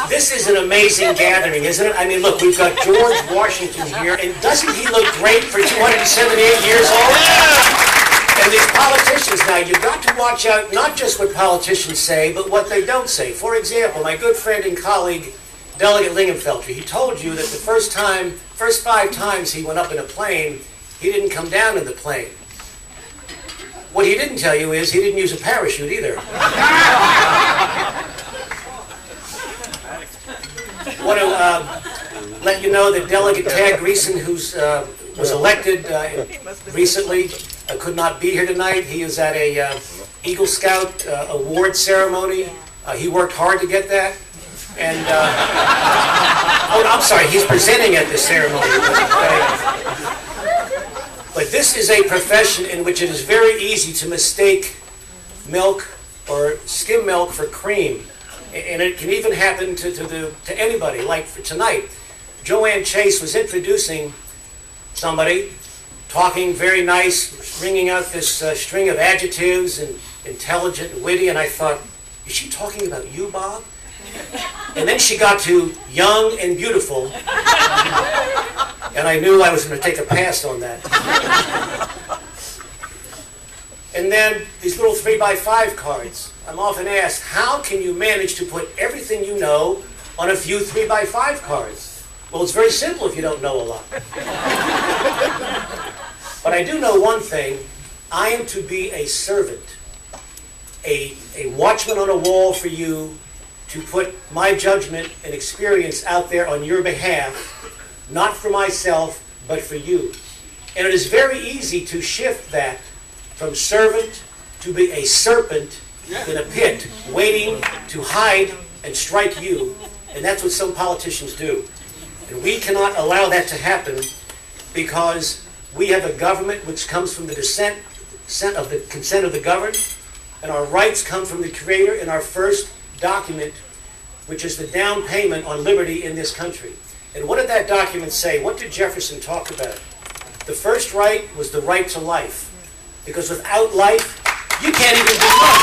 This is an amazing gathering, isn't it? I mean, look, we've got George Washington here, and doesn't he look great for 278 years old? And these politicians now, you've got to watch out not just what politicians say, but what they don't say. For example, my good friend and colleague, Delegate Lingenfelter, he told you that the first 5 times he went up in a plane, he didn't come down in the plane. What he didn't tell you is he didn't use a parachute either. I want to let you know that Delegate Tad Greason, who was elected recently, could not be here tonight. He is at a Eagle Scout award ceremony. He worked hard to get that. And, oh, I'm sorry, he's presenting at the ceremony. But this is a profession in which it is very easy to mistake milk or skim milk for cream. And it can even happen to anybody. Like for tonight, Joanne Chase was introducing somebody, talking very nice, ringing out this string of adjectives and intelligent and witty, and I thought, is she talking about you, Bob? And then she got to young and beautiful, and I knew I was going to take a pass on that. And then these little 3x5 cards. I'm often asked, how can you manage to put everything you know on a few 3x5 cards? Well, it's very simple if you don't know a lot. But I do know one thing. I am to be a servant, a watchman on a wall for you, to put my judgment and experience out there on your behalf, not for myself, but for you. And it is very easy to shift that from servant to be a serpent in a pit, waiting to hide and strike you. And that's what some politicians do. And we cannot allow that to happen, because we have a government which comes from the consent of the governed, and our rights come from the Creator in our first document, which is the down payment on liberty in this country. And what did that document say? What did Jefferson talk about? The first right was the right to life. Because without life, you can't even do life.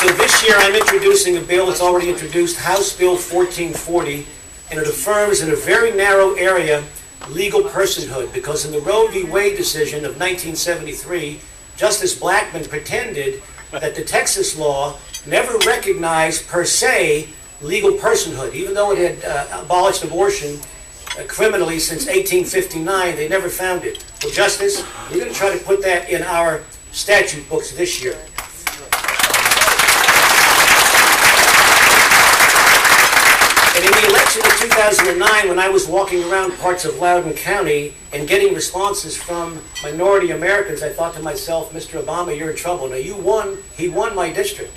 So this year I'm introducing a bill, it's already introduced, House Bill 1440, and it affirms in a very narrow area legal personhood, because in the Roe v. Wade decision of 1973, Justice Blackmun pretended that the Texas law never recognized per se legal personhood. Even though it had abolished abortion criminally since 1859, they never found it. Well, Justice, we're going to try to put that in our statute books this year. And in the election of 2009, when I was walking around parts of Loudoun County and getting responses from minority Americans, I thought to myself, Mr. Obama, you're in trouble. Now, he won my district.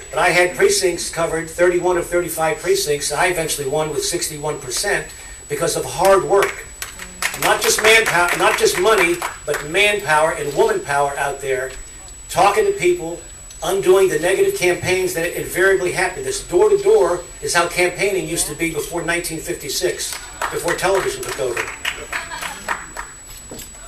But I had precincts covered, 31 of 35 precincts. I eventually won with 61% because of hard work. Not just manpower, not just money, but manpower and woman power out there, talking to people, undoing the negative campaigns that invariably happen. This door-to-door is how campaigning used to be before 1956, before television took over.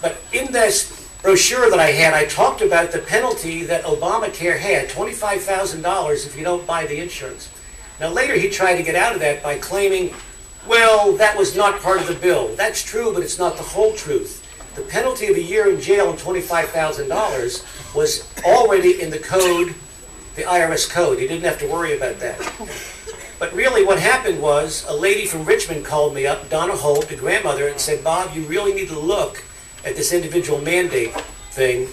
But in this brochure that I had, I talked about the penalty that Obamacare had, $25,000 if you don't buy the insurance. Now later he tried to get out of that by claiming, well, that was not part of the bill. That's true, but it's not the whole truth. The penalty of a year in jail and $25,000 was already in the code, the IRS code. He didn't have to worry about that. But really what happened was a lady from Richmond called me up, Donna Holt, the grandmother, and said, Bob, you really need to look at this individual mandate thing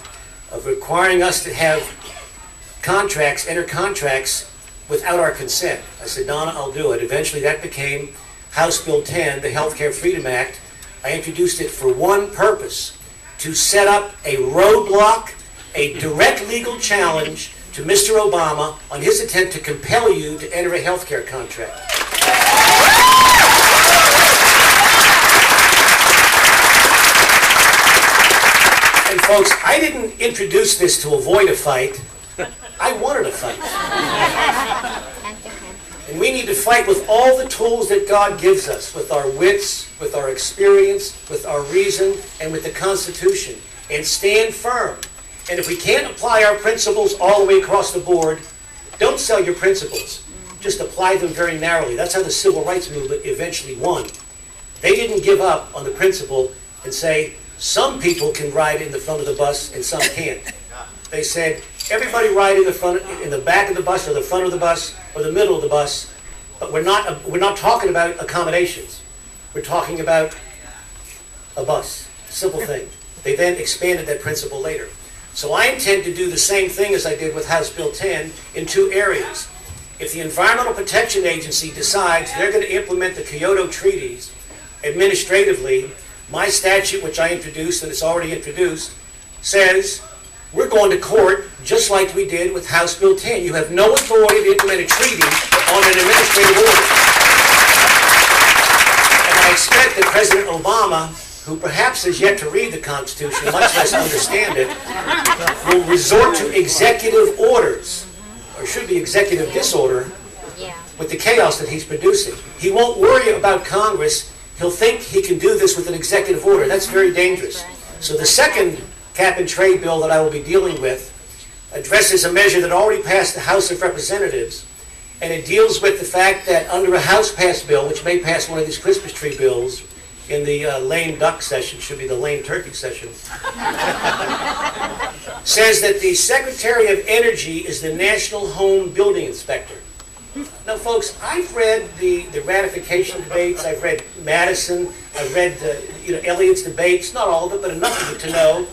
of requiring us to have contracts, enter contracts without our consent. I said, Donna, I'll do it. Eventually that became House Bill 10, the Healthcare Freedom Act. I introduced it for one purpose, to set up a roadblock, a direct legal challenge to Mr. Obama on his attempt to compel you to enter a health care contract. And folks, I didn't introduce this to avoid a fight. I wanted a fight. And we need to fight with all the tools that God gives us, with our wits, with our experience, with our reason, and with the Constitution, and stand firm. And if we can't apply our principles all the way across the board, don't sell your principles. Just apply them very narrowly. That's how the civil rights movement eventually won. They didn't give up on the principle and say, some people can ride in the front of the bus and some can't. They said, everybody ride in the front, in the back of the bus, or the front of the bus, or the middle of the bus, but we're not talking about accommodations. We're talking about a bus. Simple thing. They then expanded that principle later. So I intend to do the same thing as I did with House Bill 10 in two areas. If the Environmental Protection Agency decides they're going to implement the Kyoto treaties administratively, my statute, which I introduced, and it's already introduced, says we're going to court just like we did with House Bill 10. You have no authority to implement a treaty on an administrative order. And I expect that President Obama, who perhaps has yet to read the Constitution, much less understand it, will resort to executive orders, or should be executive disorder, with the chaos that he's producing. He won't worry about Congress. He'll think he can do this with an executive order. That's very dangerous. So the second cap and trade bill that I will be dealing with addresses a measure that already passed the House of Representatives, and it deals with the fact that under a House-passed bill, which may pass one of these Christmas tree bills, in the lame duck session, should be the lame turkey session, says that the Secretary of Energy is the National Home Building Inspector. Now, folks, I've read the ratification debates. I've read Madison. I've read Elliott's debates. Not all of it, but enough of it to know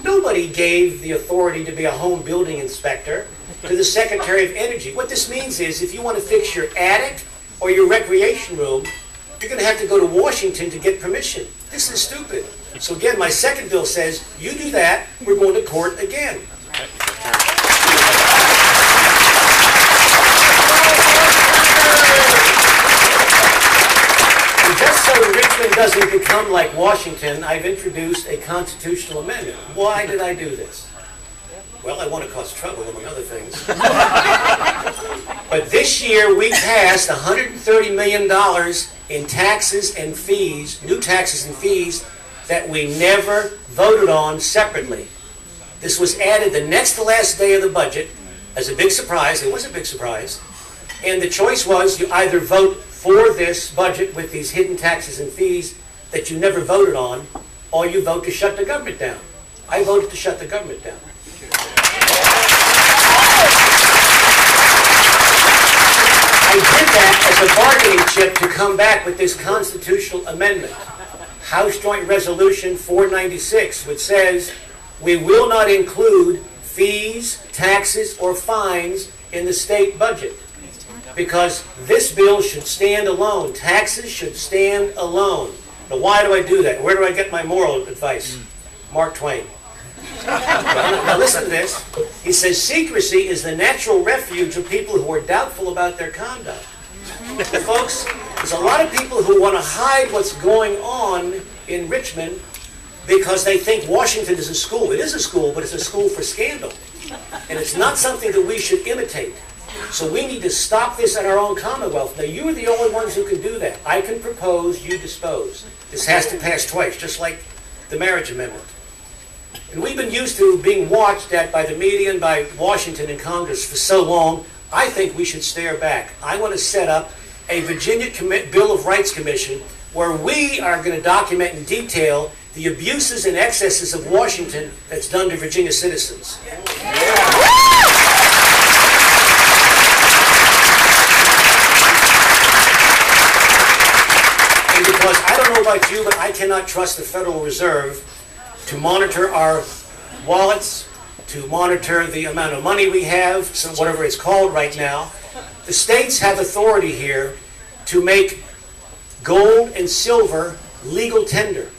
nobody gave the authority to be a home building inspector to the Secretary of Energy. What this means is if you want to fix your attic or your recreation room, you're going to have to go to Washington to get permission. This is stupid. So again, my second bill says, you do that, we're going to court again. And just so Richmond doesn't become like Washington, I've introduced a constitutional amendment. Why did I do this? Well, I want to cause trouble, among other things. But this year, we passed $130 million in taxes and fees, new taxes and fees, that we never voted on separately. This was added the next to last day of the budget as a big surprise. It was a big surprise. And the choice was you either vote for this budget with these hidden taxes and fees that you never voted on, or you vote to shut the government down. I voted to shut the government down. I did that as a bargaining chip to come back with this constitutional amendment, House Joint Resolution 496, which says we will not include fees, taxes, or fines in the state budget because this bill should stand alone. Taxes should stand alone. Now, why do I do that? Where do I get my moral advice? Mark Twain. Now listen to this. He says, secrecy is the natural refuge of people who are doubtful about their conduct. Well, folks, there's a lot of people who want to hide what's going on in Richmond because they think Washington is a school. It is a school, but it's a school for scandal. And it's not something that we should imitate. So we need to stop this in our own Commonwealth. Now, you are the only ones who can do that. I can propose, you dispose. This has to pass twice, just like the marriage amendment. And we've been used to being watched at by the media and by Washington and Congress for so long, I think we should stare back. I want to set up a Virginia Bill of Rights Commission where we are going to document in detail the abuses and excesses of Washington that's done to Virginia citizens. And because I don't know about you, but I cannot trust the Federal Reserve to monitor our wallets, to monitor the amount of money we have, so whatever it's called right now. The states have authority here to make gold and silver legal tender.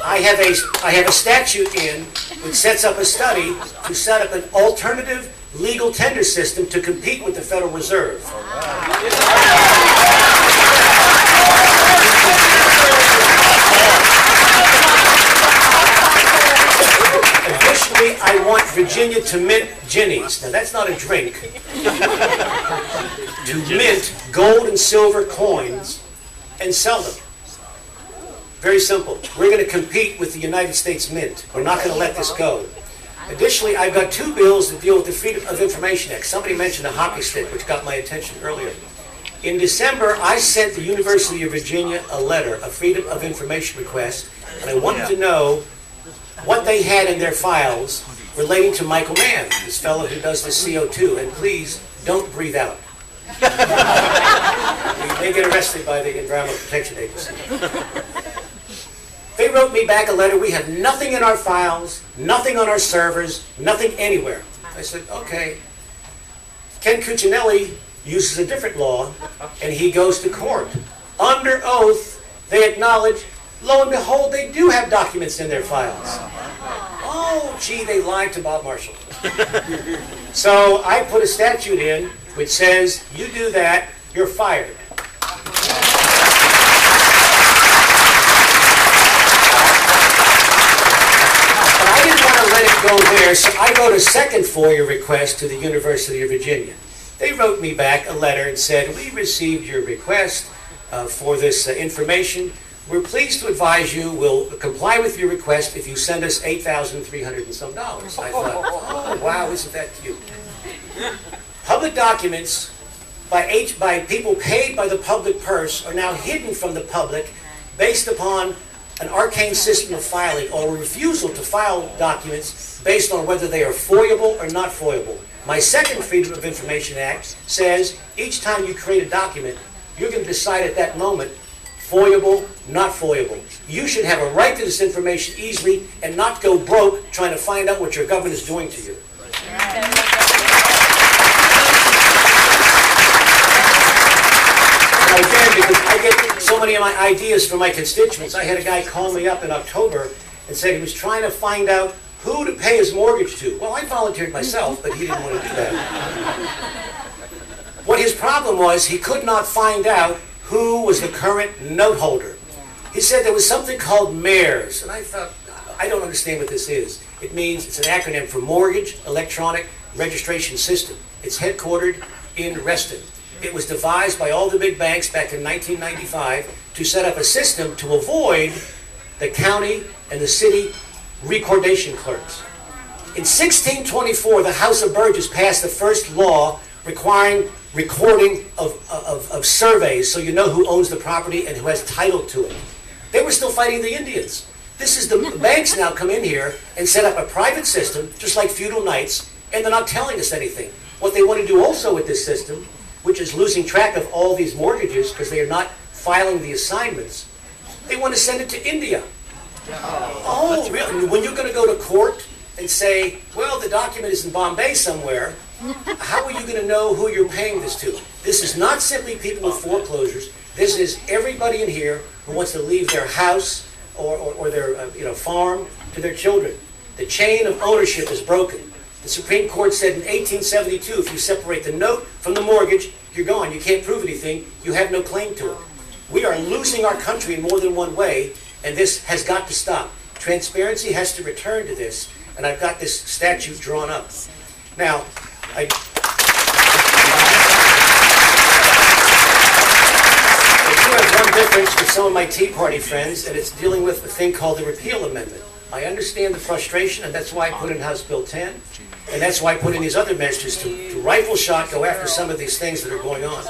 I have a statute in which sets up a study to set up an alternative legal tender system to compete with the Federal Reserve. Additionally, I want Virginia to mint ginnies. Now, that's not a drink. To mint gold and silver coins and sell them. Very simple. We're going to compete with the United States Mint. We're not going to let this go. Additionally, I've got 2 bills that deal with the Freedom of Information Act. Somebody mentioned a hockey stick, which got my attention earlier. In December, I sent the University of Virginia a letter, a Freedom of Information request, and I wanted to know what they had in their files relating to Michael Mann, this fellow who does the CO2. And please, don't breathe out. You may get arrested by the Environmental Protection Agency. They wrote me back a letter. We have nothing in our files, nothing on our servers, nothing anywhere. I said, okay. Ken Cuccinelli uses a different law, and he goes to court. Under oath, they acknowledge, lo and behold, they do have documents in their files. Oh, gee, they lied to Bob Marshall. So I put a statute in which says, you do that, you're fired. But I didn't want to let it go there, so I wrote a second FOIA request to the University of Virginia. They wrote me back a letter and said, we received your request for this information. We're pleased to advise you we'll comply with your request if you send us $8,300 and some dollars. I thought, oh, wow, isn't that cute? Public documents by people paid by the public purse are now hidden from the public based upon an arcane system of filing or a refusal to file documents based on whether they are FOIable or not FOIable. My second Freedom of Information Act says each time you create a document, you're going to decide at that moment, FOIable, not FOIable. You should have a right to this information easily and not go broke trying to find out what your government is doing to you. Now again, because I get so many of my ideas from my constituents, I had a guy call me up in October and said he was trying to find out who to pay his mortgage to. Well, I volunteered myself, but he didn't want to do that. What his problem was, he could not find out who was the current note holder. He said there was something called MARES, and I thought, I don't understand what this is. It means, it's an acronym for Mortgage Electronic Registration System. It's headquartered in Reston. It was devised by all the big banks back in 1995 to set up a system to avoid the county and the city recordation clerks. In 1624, the House of Burgess passed the first law requiring recording of surveys so you know who owns the property and who has title to it. They were still fighting the Indians. This is the banks now come in here and set up a private system, just like feudal knights, and they're not telling us anything. What they want to do also with this system, which is losing track of all these mortgages because they are not filing the assignments, they want to send it to India. Oh, really? When you're going to go to court and say, well, the document is in Bombay somewhere, how are you going to know who you're paying this to? This is not simply people with foreclosures. This is everybody in here who wants to leave their house or their farm to their children. The chain of ownership is broken. The Supreme Court said in 1872, if you separate the note from the mortgage, you're gone. You can't prove anything. You have no claim to it. We are losing our country in more than one way, and this has got to stop. Transparency has to return to this, and I've got this statute drawn up. Now, I do have one difference with some of my Tea Party friends, and it's dealing with a thing called the repeal amendment. I understand the frustration, and that's why I put in House Bill 10, and that's why I put in these other measures to rifle shot go after some of these things that are going on.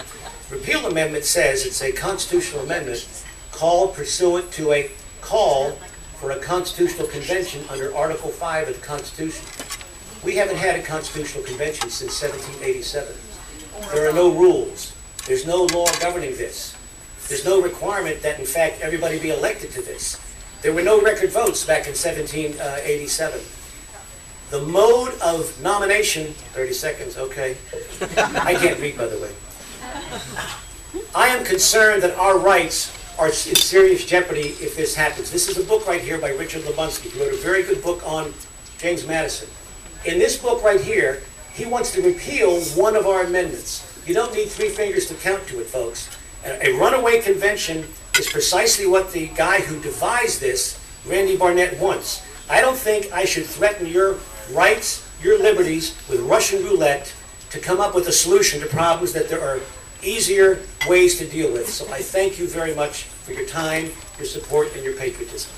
Repeal amendment says it's a constitutional amendment called pursuant to a call for a constitutional convention under Article 5 of the Constitution. We haven't had a constitutional convention since 1787. There are no rules. There's no law governing this. There's no requirement that, in fact, everybody be elected to this. There were no record votes back in 1787. The mode of nomination, 30 seconds, okay. I can't read, by the way. I am concerned that our rights are in serious jeopardy if this happens. This is a book right here by Richard Lebonsky, who wrote a very good book on James Madison. In this book right here, he wants to repeal one of our amendments. You don't need 3 fingers to count to it, folks. A runaway convention is precisely what the guy who devised this, Randy Barnett, wants. I don't think I should threaten your rights, your liberties, with Russian roulette to come up with a solution to problems that there are easier ways to deal with. So I thank you very much for your time, your support, and your patriotism.